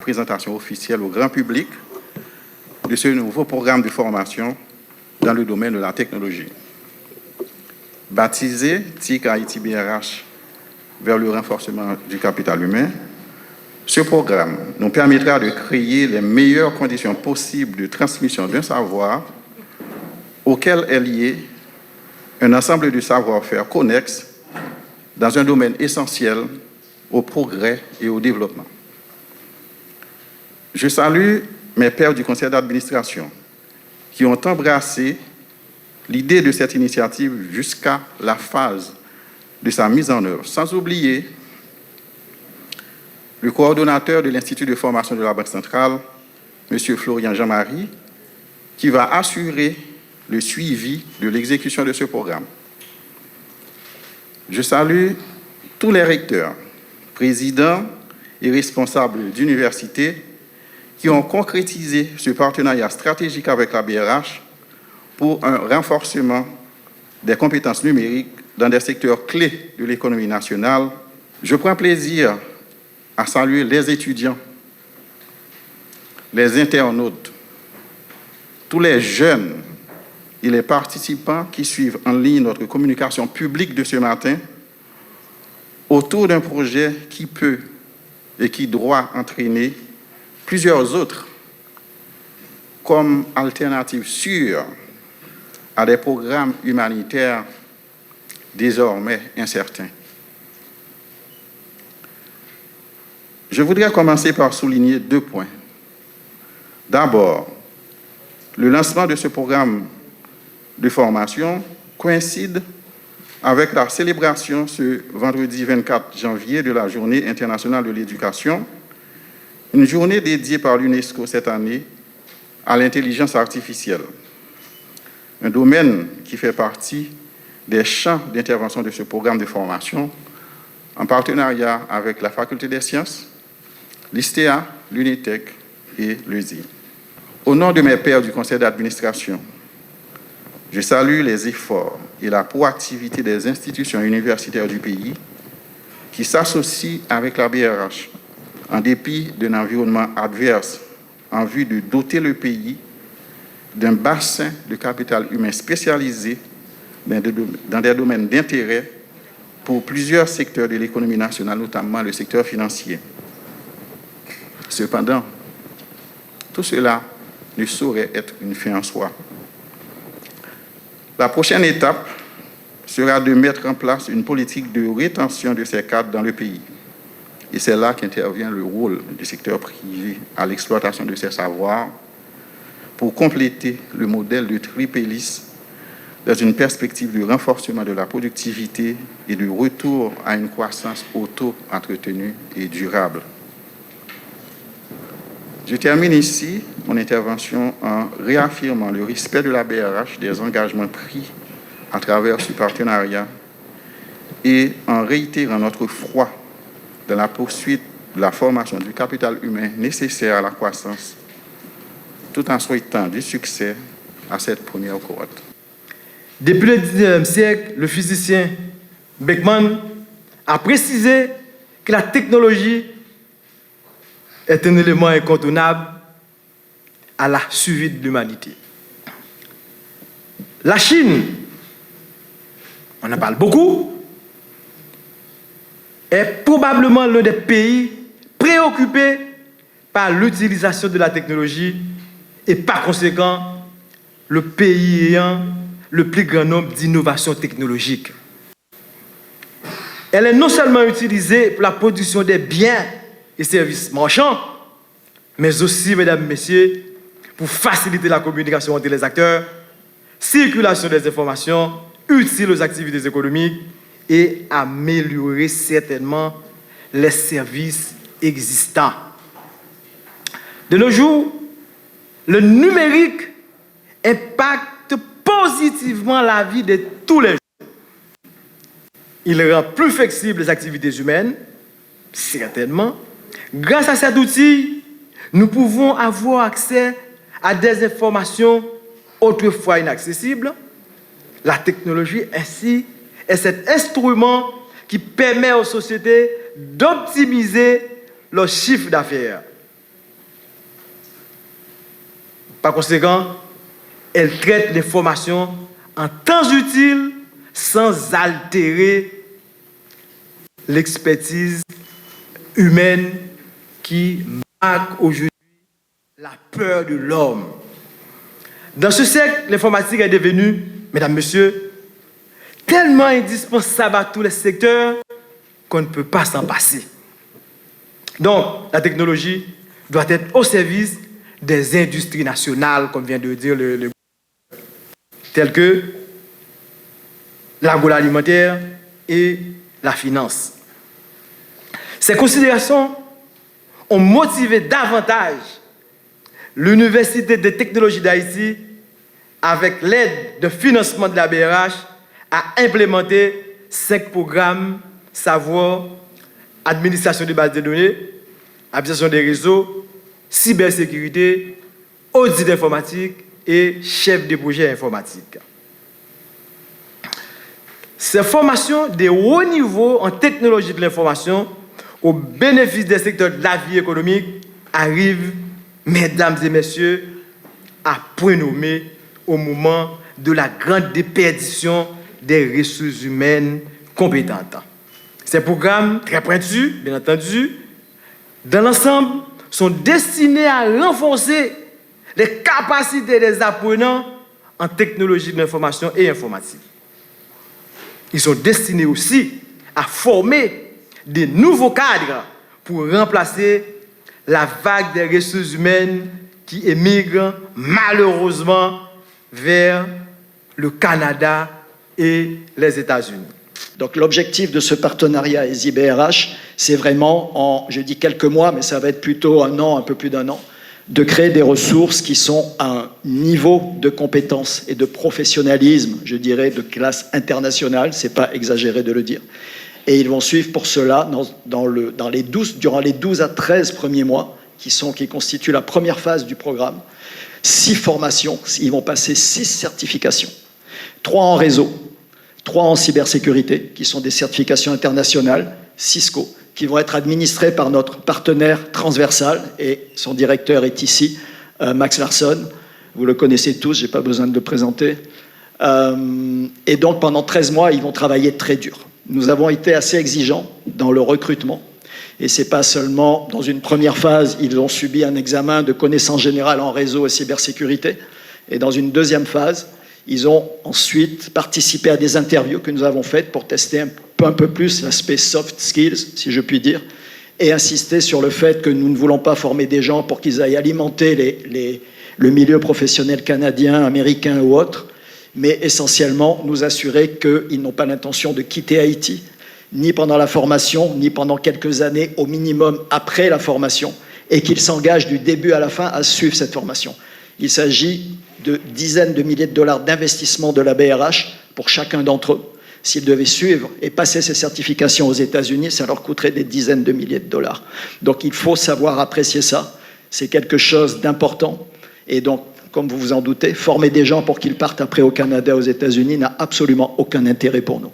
présentation officielle au grand public de ce nouveau programme de formation dans le domaine de la technologie. Baptisé TIC Haïti BRH vers le renforcement du capital humain, ce programme nous permettra de créer les meilleures conditions possibles de transmission d'un savoir auquel est lié un ensemble de savoir-faire connexes dans un domaine essentiel au progrès et au développement. Je salue mes pairs du conseil d'administration qui ont embrassé l'idée de cette initiative jusqu'à la phase de sa mise en œuvre, sans oublier le coordonnateur de l'Institut de formation de la Banque centrale, M. Florian Jean-Marie, qui va assurer le suivi de l'exécution de ce programme. Je salue tous les recteurs, présidents et responsables d'universités qui ont concrétisé ce partenariat stratégique avec la BRH pour un renforcement des compétences numériques dans des secteurs clés de l'économie nationale. Je prends plaisir à saluer les étudiants, les internautes, tous les jeunes et les participants qui suivent en ligne notre communication publique de ce matin autour d'un projet qui peut et qui doit entraîner plusieurs autres comme alternative sûre à des programmes humanitaires désormais incertains. Je voudrais commencer par souligner 2 points. D'abord, le lancement de ce programme de formation coïncide avec la célébration ce vendredi 24 janvier de la Journée internationale de l'éducation, une journée dédiée par l'UNESCO cette année à l'intelligence artificielle, un domaine qui fait partie des champs d'intervention de ce programme de formation en partenariat avec la Faculté des sciences, l'ISTEA, l'UNITEC et l'USI. Au nom de mes pairs du conseil d'administration, je salue les efforts et la proactivité des institutions universitaires du pays qui s'associent avec la BRH en dépit d'un environnement adverse en vue de doter le pays d'un bassin de capital humain spécialisé dans des domaines d'intérêt pour plusieurs secteurs de l'économie nationale, notamment le secteur financier. Cependant, tout cela ne saurait être une fin en soi. La prochaine étape sera de mettre en place une politique de rétention de ces cadres dans le pays. Et c'est là qu'intervient le rôle du secteur privé à l'exploitation de ces savoirs pour compléter le modèle de triple hélice dans une perspective de renforcement de la productivité et de retour à une croissance auto-entretenue et durable. Je termine ici mon intervention en réaffirmant le respect de la BRH des engagements pris à travers ce partenariat et en réitérant notre foi dans la poursuite de la formation du capital humain nécessaire à la croissance, tout en souhaitant du succès à cette première cohorte. Depuis le 19e siècle, le physicien Beckman a précisé que la technologie est un élément incontournable à la survie de l'humanité. La Chine, on en parle beaucoup, est probablement l'un des pays préoccupés par l'utilisation de la technologie et par conséquent, le pays ayant le plus grand nombre d'innovations technologiques. Elle est non seulement utilisée pour la production des biens et services marchands, mais aussi, mesdames et messieurs, pour faciliter la communication entre les acteurs, circulation des informations utiles aux activités économiques et améliorer certainement les services existants. De nos jours, le numérique impacte positivement la vie de tous les jours. Il rend plus flexibles les activités humaines, certainement. Grâce à cet outil, nous pouvons avoir accès à des informations autrefois inaccessibles. La technologie, ainsi, est cet instrument qui permet aux sociétés d'optimiser leur chiffre d'affaires. Par conséquent, elle traite l'information en temps utile sans altérer l'expertise humaine qui marque aujourd'hui la peur de l'homme. Dans ce siècle, l'informatique est devenue, mesdames, messieurs, tellement indispensable à tous les secteurs qu'on ne peut pas s'en passer. Donc, la technologie doit être au service des industries nationales, comme vient de dire le telles que l'agroalimentaire et la finance. Ces considérations ont motivé davantage l'Université des technologies d'Haïti, avec l'aide de financement de la BRH, à implémenter 5 programmes savoir, administration des bases de données, administration des réseaux, cybersécurité, audit informatique et chef de projet informatique. Ces formations de haut niveau en technologie de l'information au bénéfice des secteurs de la vie économique arrivent, mesdames et messieurs, à point nommé au moment de la grande déperdition des ressources humaines compétentes. Ces programmes, très pointus, bien entendu, dans l'ensemble, sont destinés à renforcer les capacités des apprenants en technologie de l'information et informatique. Ils sont destinés aussi à former des nouveaux cadres pour remplacer la vague des ressources humaines qui émigrent malheureusement vers le Canada et les États-Unis. Donc l'objectif de ce partenariat ESI-BRH, c'est vraiment, je dis quelques mois, mais ça va être plutôt un an, un peu plus d'un an, de créer des ressources qui sont à un niveau de compétence et de professionnalisme, je dirais, de classe internationale, c'est pas exagéré de le dire. Et ils vont suivre pour cela, durant les 12 à 13 premiers mois, qui constituent la première phase du programme, 6 formations, ils vont passer 6 certifications, 3 en réseau, 3 en cybersécurité, qui sont des certifications internationales, Cisco, qui vont être administrées par notre partenaire transversal, et son directeur est ici, Max Larsson. Vous le connaissez tous, je n'ai pas besoin de le présenter. Et donc, pendant 13 mois, ils vont travailler très dur. Nous avons été assez exigeants dans le recrutement. Et ce n'est pas seulement, dans une première phase, ils ont subi un examen de connaissances générales en réseau et cybersécurité. Et dans une deuxième phase, ils ont ensuite participé à des interviews que nous avons faites pour tester un peu plus l'aspect soft skills, si je puis dire, et insister sur le fait que nous ne voulons pas former des gens pour qu'ils aillent alimenter le milieu professionnel canadien, américain ou autre, mais essentiellement nous assurer qu'ils n'ont pas l'intention de quitter Haïti, ni pendant la formation, ni pendant quelques années au minimum après la formation, et qu'ils s'engagent du début à la fin à suivre cette formation. Il s'agit de dizaines de milliers de dollars d'investissement de la BRH pour chacun d'entre eux. S'ils devaient suivre et passer ces certifications aux États-Unis, ça leur coûterait des dizaines de milliers de dollars. Donc il faut savoir apprécier ça. C'est quelque chose d'important. Et donc, comme vous vous en doutez, former des gens pour qu'ils partent après au Canada, aux États-Unis, n'a absolument aucun intérêt pour nous.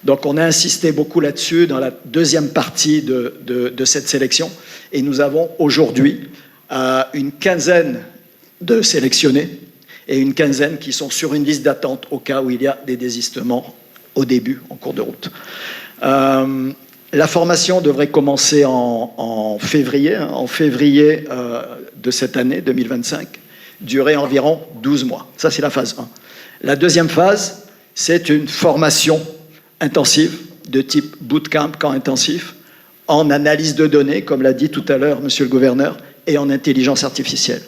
Donc on a insisté beaucoup là-dessus dans la deuxième partie de cette sélection. Et nous avons aujourd'hui une quinzaine de sélectionnés et une quinzaine qui sont sur une liste d'attente au cas où il y a des désistements au début, en cours de route. La formation devrait commencer en février de cette année, 2025, durer environ 12 mois. Ça, c'est la phase 1. La deuxième phase, c'est une formation intensive de type bootcamp, camp intensif, en analyse de données, comme l'a dit tout à l'heure monsieur le gouverneur, et en intelligence artificielle.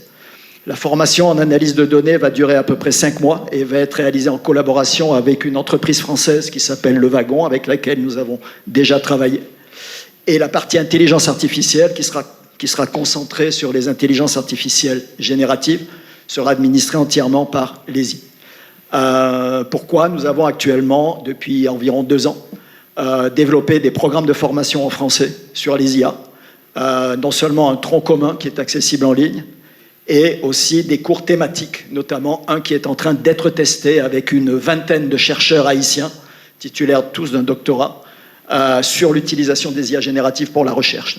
La formation en analyse de données va durer à peu près 5 mois et va être réalisée en collaboration avec une entreprise française qui s'appelle Le Wagon, avec laquelle nous avons déjà travaillé. Et la partie intelligence artificielle, qui sera concentrée sur les intelligences artificielles génératives, sera administrée entièrement par l'ESI. Pourquoi nous avons actuellement, depuis environ 2 ans, développé des programmes de formation en français sur les IA, non seulement un tronc commun qui est accessible en ligne, et aussi des cours thématiques, notamment un qui est en train d'être testé avec une vingtaine de chercheurs haïtiens, titulaires tous d'un doctorat, sur l'utilisation des IA génératives pour la recherche.